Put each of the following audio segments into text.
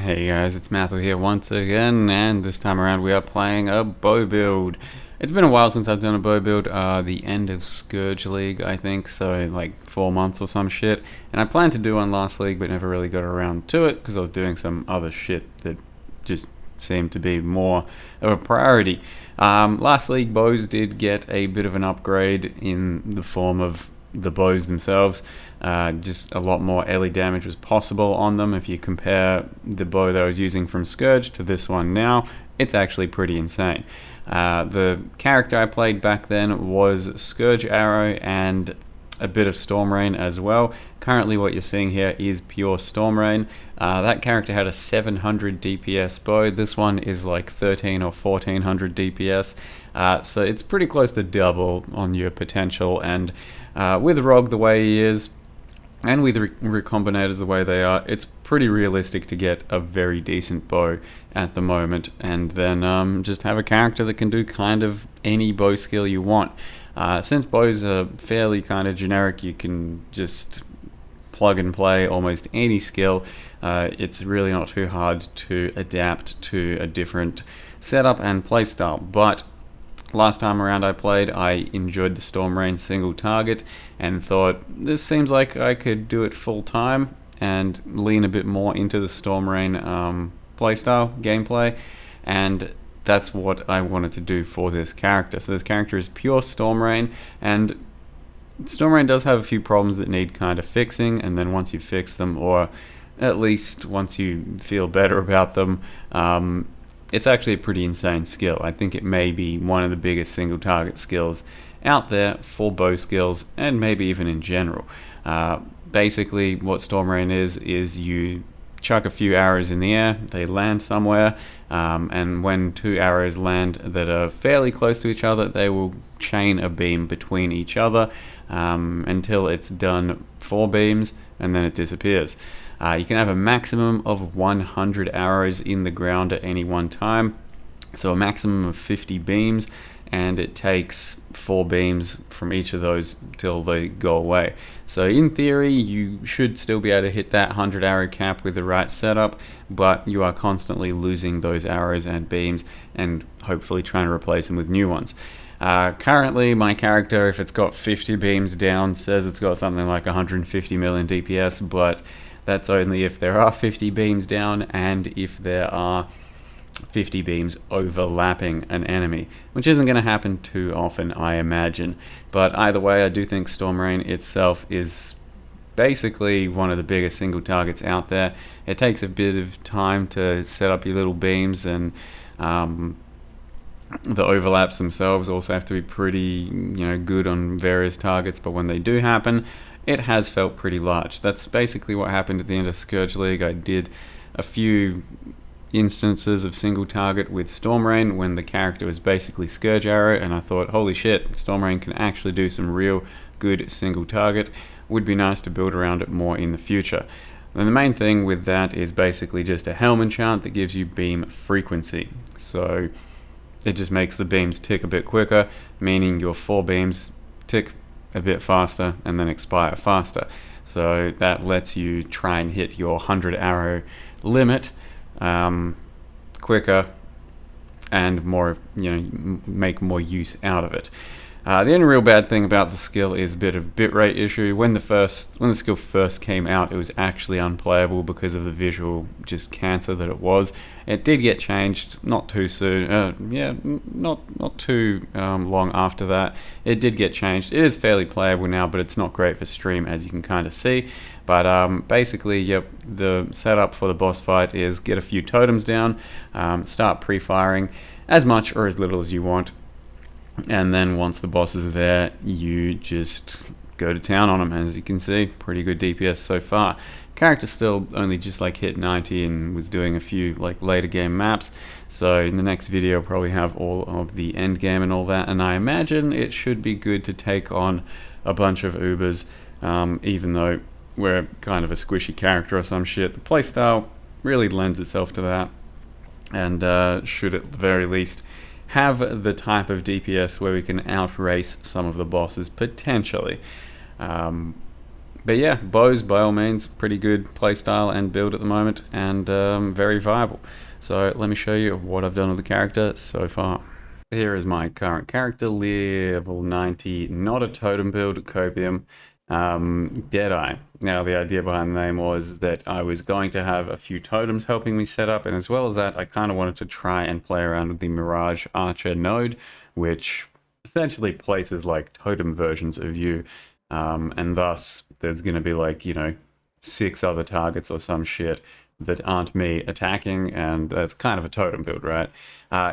Hey guys, it's Matthew here once again, and this time around we are playing a bow build. It's been a while since I've done a bow build, the end of Scourge League, I think, so like 4 months or some shit. And I planned to do one last league, but never really got around to it, because I was doing some other shit that just seemed to be more of a priority. Last league, bows did get a bit of an upgrade in the form of the bows themselves. Just a lot more LE damage was possible on them. If you compare the bow that I was using from Scourge to this one now, it's actually pretty insane. The character I played back then was Scourge Arrow and a bit of Storm Rain as well. Currently what you're seeing here is pure Storm Rain. That character had a 700 DPS bow. This one is like 13 or 1400 DPS. So it's pretty close to double on your potential, and with Rog the way he is, and with recombinators the way they are, it's pretty realistic to get a very decent bow at the moment, and then just have a character that can do kind of any bow skill you want. Since bows are fairly kind of generic, you can just plug and play almost any skill. It's really not too hard to adapt to a different setup and playstyle. But last time around I played, I enjoyed the Storm Rain single target and thought this seems like I could do it full time and lean a bit more into the Storm Rain playstyle gameplay, and that's what I wanted to do for this character. So this character is pure Storm Rain, and Storm Rain does have a few problems that need kind of fixing, and then once you fix them, or at least once you feel better about them, it's actually a pretty insane skill. I think it may be one of the biggest single target skills out there for bow skills, and maybe even in general. Basically what Storm Rain is you chuck a few arrows in the air, they land somewhere, and when two arrows land that are fairly close to each other, they will chain a beam between each other until it's done 4 beams, and then it disappears. You can have a maximum of 100 arrows in the ground at any one time, so a maximum of 50 beams, and it takes 4 beams from each of those till they go away. So in theory, you should still be able to hit that 100 arrow cap with the right setup, but you are constantly losing those arrows and beams, and hopefully trying to replace them with new ones. Currently, my character, if it's got 50 beams down, says it's got something like 150 million DPS, but that's only if there are 50 beams down and if there are 50 beams overlapping an enemy, which isn't going to happen too often, I imagine. But either way, I do think Storm Rain itself is basically one of the biggest single targets out there. It takes a bit of time to set up your little beams, and the overlaps themselves also have to be pretty, good on various targets, but when they do happen, it has felt pretty large. That's basically what happened at the end of Scourge League. I did a few instances of single target with Storm Rain when the character was basically Scourge Arrow, and I thought, holy shit, Storm Rain can actually do some real good single target. Would be nice to build around it more in the future. And the main thing with that is basically just a helm enchant that gives you beam frequency. So it just makes the beams tick a bit quicker, meaning your 4 beams tick a bit faster and then expire faster. So that lets you try and hit your 100 arrow limit quicker and more, make more use out of it. The only real bad thing about the skill is a bit of bitrate issue. When the skill first came out, it was actually unplayable because of the visual just cancer that it was. It did get changed not too soon, not too long after that. It did get changed. It is fairly playable now, but it's not great for stream, as you can kind of see. But basically, yep, the setup for the boss fight is get a few totems down, start pre-firing as much or as little as you want, and then once the boss is there, you just go to town on him. As you can see, pretty good DPS so far. Character still only just hit 90 and was doing a few later game maps, so in the next video I'll probably have all of the end game and all that, and I imagine it should be good to take on a bunch of Ubers, even though we're kind of a squishy character or some shit. The playstyle really lends itself to that, and should at the very least have the type of DPS where we can outrace some of the bosses potentially. But yeah, bows by all means, pretty good playstyle and build at the moment, and very viable. So let me show you what I've done with the character so far. Here is my current character, level 90, not a totem build, copium, Deadeye. Now the idea behind the name was that I was going to have a few totems helping me set up, and as well as that, I kind of wanted to try and play around with the Mirage Archer node, which essentially places like totem versions of you, and thus there's going to be like, you know, 6 other targets or some shit that aren't me attacking, and that's kind of a totem build, right?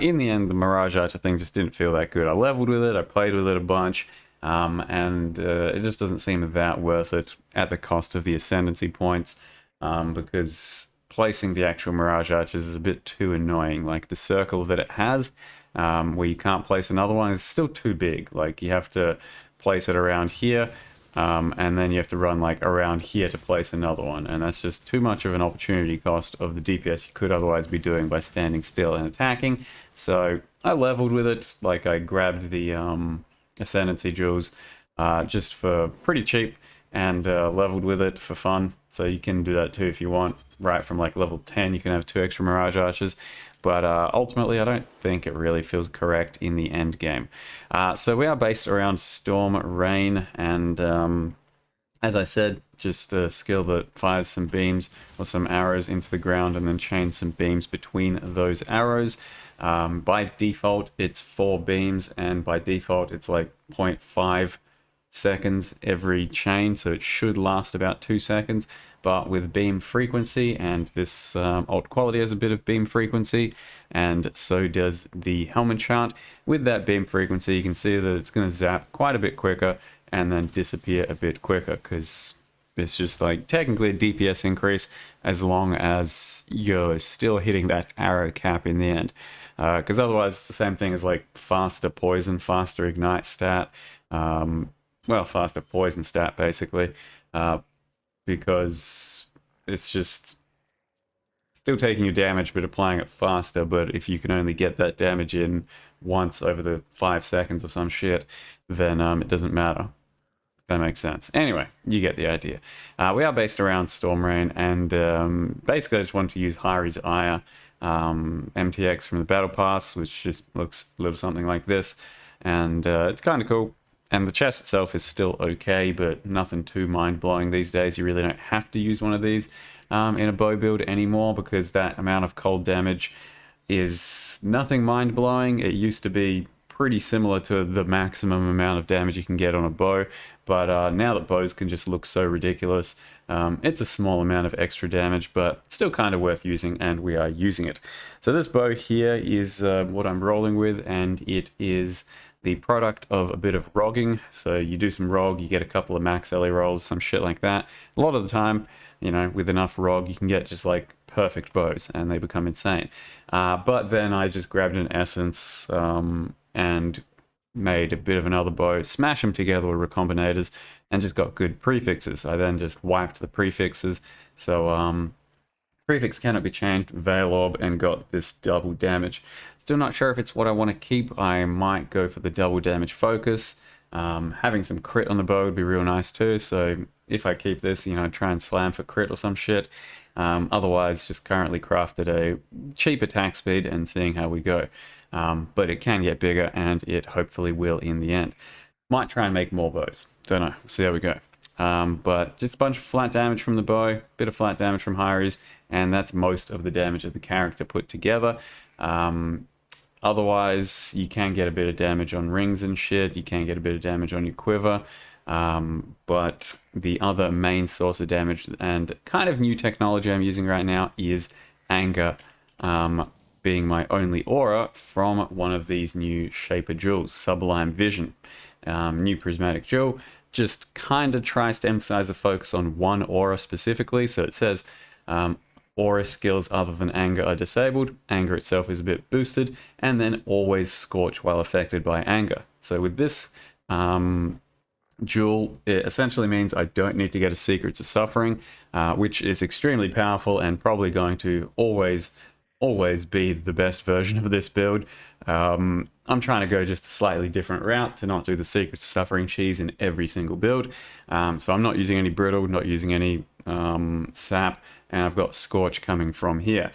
In the end, the Mirage Archer thing just didn't feel that good. I leveled with it, I played with it a bunch, and it just doesn't seem that worth it at the cost of the Ascendancy points, because placing the actual Mirage Archers is a bit too annoying. Like, the circle that it has, where you can't place another one, is still too big. Like, you have to place it around here, and then you have to run like around here to place another one, and that's just too much of an opportunity cost of the DPS you could otherwise be doing by standing still and attacking. So I leveled with it, like I grabbed the Ascendancy jewels just for pretty cheap, and leveled with it for fun. So you can do that too if you want. Right from like level 10 you can have 2 extra Mirage Archers, but ultimately I don't think it really feels correct in the end game. So we are based around Storm Rain, and as I said, just a skill that fires some beams or some arrows into the ground and then chains some beams between those arrows. By default it's 4 beams, and by default it's like 0.5 seconds every chain, so it should last about 2 seconds. But with beam frequency, and this alt quality has a bit of beam frequency, and so does the helmet chart. With that beam frequency, you can see that it's going to zap quite a bit quicker and then disappear a bit quicker, because it's just like technically a DPS increase as long as you're still hitting that arrow cap in the end. Because otherwise it's the same thing as like faster poison, faster ignite stat, well, faster poison stat basically, because it's just still taking your damage but applying it faster. But if you can only get that damage in once over the 5 seconds or some shit, then it doesn't matter. That makes sense. Anyway, you get the idea. We are based around Storm Rain, and basically I just wanted to use Hari's Ire MTX from the Battle Pass, which just looks a little something like this, and it's kind of cool. And the chest itself is still okay, but nothing too mind-blowing these days. You really don't have to use one of these in a bow build anymore, because that amount of cold damage is nothing mind-blowing. It used to be pretty similar to the maximum amount of damage you can get on a bow, but now that bows can just look so ridiculous, it's a small amount of extra damage, but still kind of worth using, and we are using it. So this bow here is what I'm rolling with, and it is the product of a bit of rogging. So you do some rog, you get a couple of max LE rolls, some shit like that. A lot of the time, you know, with enough rog, you can get just like perfect bows, and they become insane. But then I just grabbed an essence and made a bit of another bow, smash them together with recombinators, and just got good prefixes. I then just wiped the prefixes, so prefix cannot be changed, Veil Orb, and got this double damage. Still not sure if it's what I want to keep. I might go for the double damage focus. Having some crit on the bow would be real nice too, so if I keep this, you know, try and slam for crit or some shit. Otherwise, just currently crafted a cheap attack speed and seeing how we go. But it can get bigger, and it hopefully will in the end. Might try and make more bows. Don't know. See how we go. But just a bunch of flat damage from the bow, bit of flat damage from Hari's, and that's most of the damage of the character put together. Otherwise, you can get a bit of damage on rings and shit. You can get a bit of damage on your quiver. But the other main source of damage, and kind of new technology I'm using right now, is anger, being my only aura from one of these new Shaper jewels, Sublime Vision. New prismatic jewel, just kind of tries to emphasize the focus on one aura specifically. So it says aura skills other than anger are disabled, anger itself is a bit boosted, and then always scorch while affected by anger. So with this jewel, it essentially means I don't need to get a Secrets of Suffering, which is extremely powerful and probably going to always be the best version of this build. I'm trying to go just a slightly different route to not do the Secrets of Suffering cheese in every single build. So I'm not using any brittle, not using any sap, and I've got Scorch coming from here.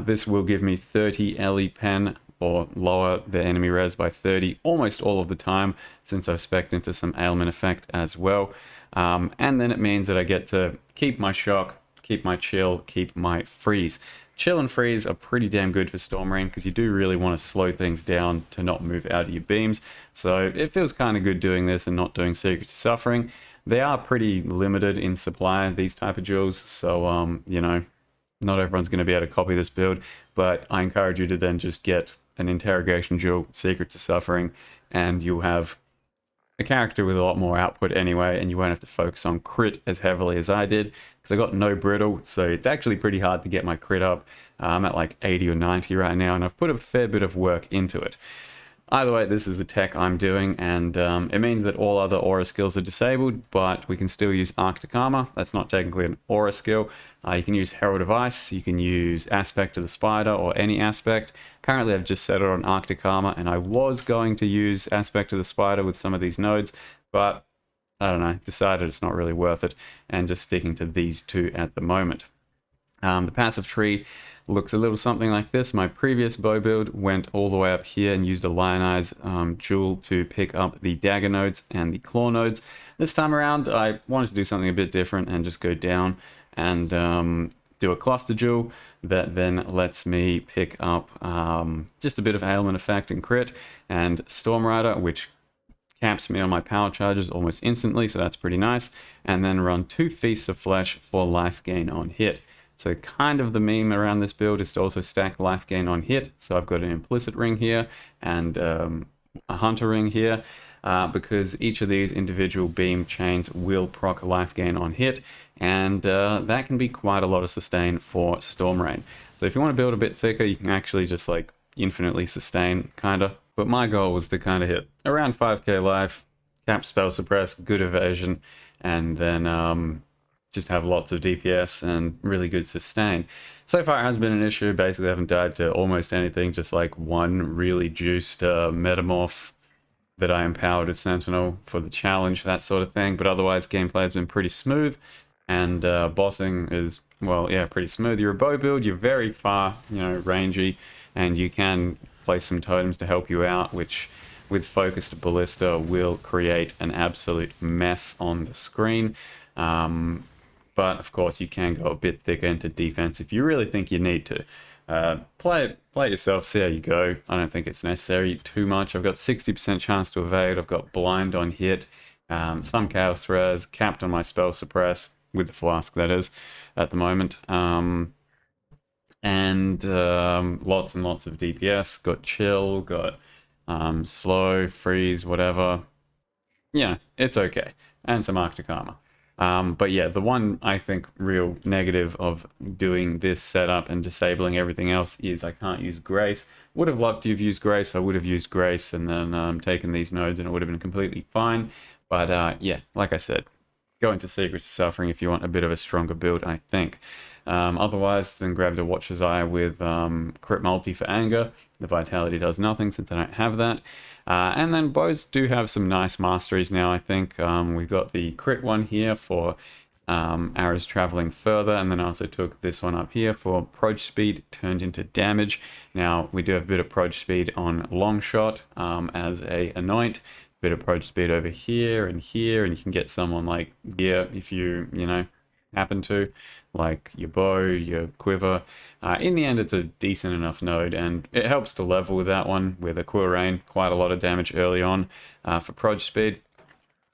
This will give me 30 LE pen, or lower the enemy res by 30 almost all of the time, since I've spec'd into some ailment effect as well. And then it means that I get to keep my shock, keep my chill, keep my freeze. Chill and freeze are pretty damn good for Storm Rain because you do really want to slow things down to not move out of your beams. So it feels kind of good doing this and not doing Secrets of Suffering. They are pretty limited in supply, these type of jewels, so you know, not everyone's going to be able to copy this build, but I encourage you to then just get an interrogation jewel, Secrets of Suffering, and you'll have a character with a lot more output anyway, and you won't have to focus on crit as heavily as I did, because I got no brittle, so it's actually pretty hard to get my crit up. I'm at like 80 or 90 right now, and I've put a fair bit of work into it. Either way, this is the tech I'm doing, and it means that all other aura skills are disabled, but we can still use Arctic Armor. That's not technically an aura skill. You can use Herald of Ice, you can use Aspect of the Spider, or any aspect. Currently, I've just set it on Arctic Armor, and I was going to use Aspect of the Spider with some of these nodes, but I don't know, decided it's not really worth it, and just sticking to these two at the moment. The passive tree looks a little something like this. My previous bow build went all the way up here and used a Lionize jewel to pick up the dagger nodes and the claw nodes. This time around, I wanted to do something a bit different and just go down and do a cluster jewel that then lets me pick up just a bit of ailment effect and crit, and Storm Rider, which caps me on my power charges almost instantly, so that's pretty nice, and then run 2 Feasts of Flesh for life gain on hit. So kind of the meme around this build is to also stack life gain on hit. So I've got an implicit ring here and a hunter ring here, because each of these individual beam chains will proc life gain on hit, and that can be quite a lot of sustain for Storm Rain. So if you want to build a bit thicker, you can actually just like infinitely sustain, kinda. But my goal was to kind of hit around 5k life, cap spell suppress, good evasion, and then just have lots of DPS and really good sustain. So far it has been an issue. Basically I haven't died to almost anything, just like one really juiced metamorph that I empowered as Sentinel for the challenge, that sort of thing. But otherwise gameplay has been pretty smooth, and bossing is, well, yeah, pretty smooth. You're a bow build, you're very far, you know, rangey, and you can place some totems to help you out, which with focused ballista will create an absolute mess on the screen. But of course you can go a bit thicker into defense if you really think you need to. Play it yourself, see how you go. I don't think it's necessary too much. I've got 60% chance to evade, I've got blind on hit, some chaos res, capped on my spell suppress, with the flask that is, at the moment. And lots and lots of DPS, got chill, got slow, freeze, whatever. Yeah, it's okay. And some Arctic Armor. But yeah, the one, I think, real negative of doing this setup and disabling everything else is I can't use Grace. Would have loved to have used Grace. I would have used Grace and then taken these nodes and it would have been completely fine. But yeah, like I said, go into Secrets of Suffering if you want a bit of a stronger build, I think. Otherwise, then grab the Watcher's Eye with crit multi for anger. The Vitality does nothing since I don't have that. And then bows do have some nice masteries now, I think. We've got the crit one here for arrows traveling further, and then I also took this one up here for approach speed turned into damage. Now, we do have a bit of approach speed on long shot as a anoint. Bit of approach speed over here, and you can get someone like gear if you know, happen to, like your bow, your quiver. In the end, it's a decent enough node, and it helps to level with that one with a Quill Rain, quite a lot of damage early on for approach speed.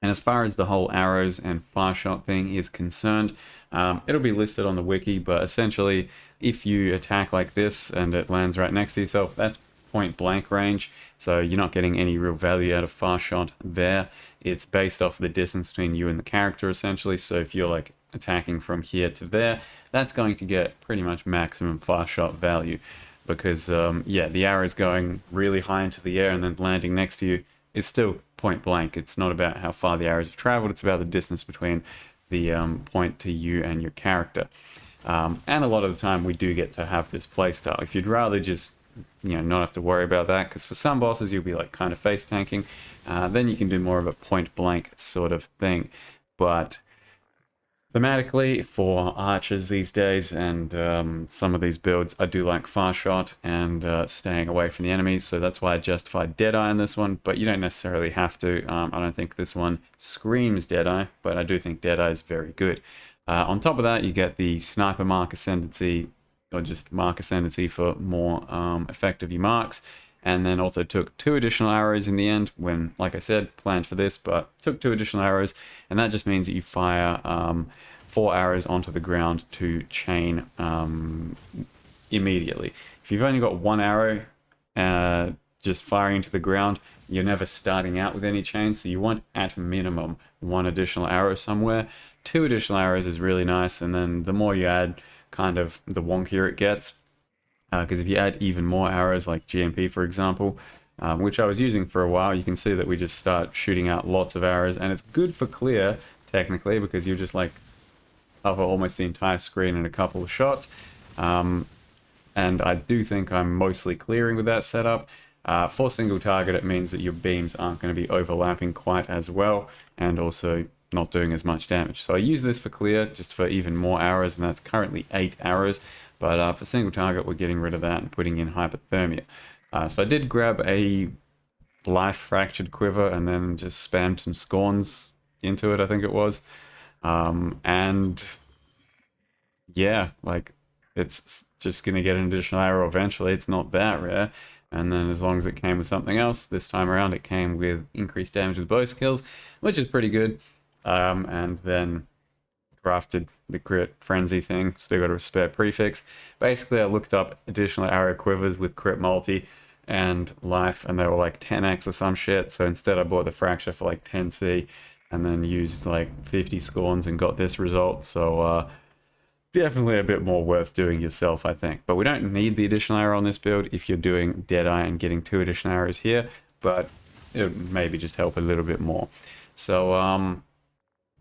And as far as the whole arrows and fire shot thing is concerned, it'll be listed on the wiki, but essentially if you attack like this and it lands right next to yourself, that's point blank range, so you're not getting any real value out of far shot there. It's based off the distance between you and the character essentially, so if you're like attacking from here to there, that's going to get pretty much maximum far shot value, because yeah, the arrow's going really high into the air and then landing next to you is still point blank. It's not about how far the arrows have traveled, it's about the distance between the point to you and your character. And a lot of the time we do get to have this playstyle. If you'd rather just not have to worry about that, because for some bosses you'll be like kind of face tanking. Then you can do more of a point blank sort of thing. But thematically, for archers these days and some of these builds, I do like far shot and staying away from the enemies, so that's why I justified Deadeye in this one, but you don't necessarily have to. I don't think this one screams Deadeye, but I do think Deadeye is very good. On top of that, you get the Sniper Mark Ascendancy, or just Mark Ascendancy for more effective your marks, and then also took 2 additional arrows in the end when, like I said, planned for this, but took 2 additional arrows, and that just means that you fire 4 arrows onto the ground to chain immediately. If you've only got 1 arrow just firing into the ground, you're never starting out with any chain, so you want at minimum 1 additional arrow somewhere. 2 additional arrows is really nice, and then the more you add, kind of the wonkier it gets. Because if you add even more arrows, like GMP for example, which I was using for a while, you can see that we just start shooting out lots of arrows, and it's good for clear technically, because you just like cover almost the entire screen in a couple of shots. And I do think I'm mostly clearing with that setup. For single target, it means that your beams aren't going to be overlapping quite as well, and also not doing as much damage. So I use this for clear, just for even more arrows, and that's currently 8 arrows. But for single target, we're getting rid of that and putting in hypothermia. So I did grab a life fractured quiver and then just spammed some scorns into it, I think it was. And yeah, like, it's just going to get an additional arrow eventually. It's not that rare. And then as long as it came with something else, this time around it came with increased damage with bow skills, which is pretty good. And then crafted the crit frenzy thing. Still got a spare prefix. Basically, I looked up additional arrow quivers with crit multi and life, and they were like 10x or some shit. So instead I bought the fracture for like 10c and then used like 50 scorns and got this result. So definitely a bit more worth doing yourself, I think. But we don't need the additional arrow on this build if you're doing Deadeye and getting 2 additional arrows here, but it would maybe just help a little bit more. So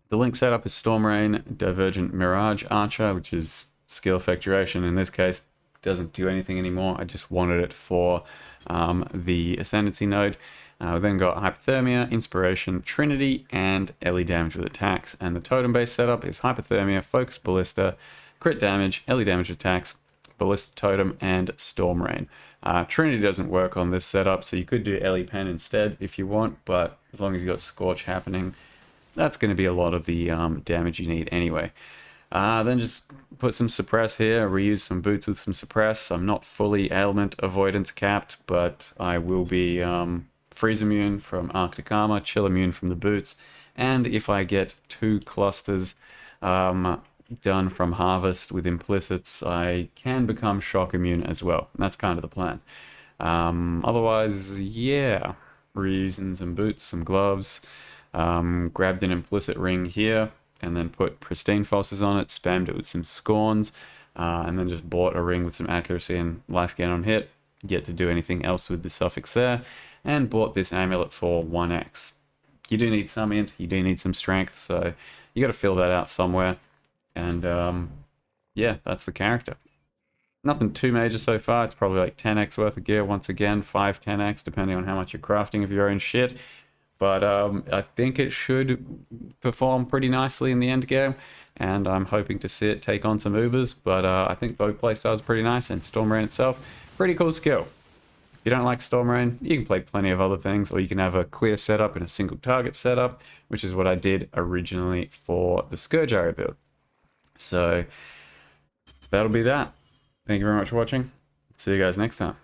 the link setup is Storm Rain, Divergent Mirage Archer, which is skill effect duration. In this case, doesn't do anything anymore. I just wanted it for the Ascendancy node. We then got Hypothermia, Inspiration, Trinity, and Ellie damage with attacks. And the totem-based setup is Hypothermia, Focus Ballista, Crit damage, Ellie damage attacks, Ballista Totem, and Storm Rain. Trinity doesn't work on this setup, so you could do Ellie Pen instead if you want, but as long as you got Scorch happening, that's going to be a lot of the damage you need anyway. Then just put some suppress here, reuse some boots with some suppress. I'm not fully ailment avoidance capped, but I will be freeze immune from Arctic Armor, chill immune from the boots, and if I get 2 clusters done from Harvest with implicits, I can become shock immune as well. That's kind of the plan. Otherwise, yeah, reusing some boots, some gloves. Grabbed an implicit ring here and then put pristine fosses on it, spammed it with some scorns, and then just bought a ring with some accuracy and life gain on hit, yet to do anything else with the suffix there, and bought this amulet for 1x. You do need some int, you do need some strength, so you got to fill that out somewhere, and yeah, that's the character. Nothing too major so far. It's probably like 10x worth of gear once again, 5-10x depending on how much you're crafting of your own shit. But I think it should perform pretty nicely in the end game, and I'm hoping to see it take on some Ubers. But I think both playstyles are pretty nice, and Storm Rain itself, pretty cool skill. If you don't like Storm Rain, you can play plenty of other things, or you can have a clear setup and a single target setup, which is what I did originally for the Scourge Arrow build. So that'll be that. Thank you very much for watching. See you guys next time.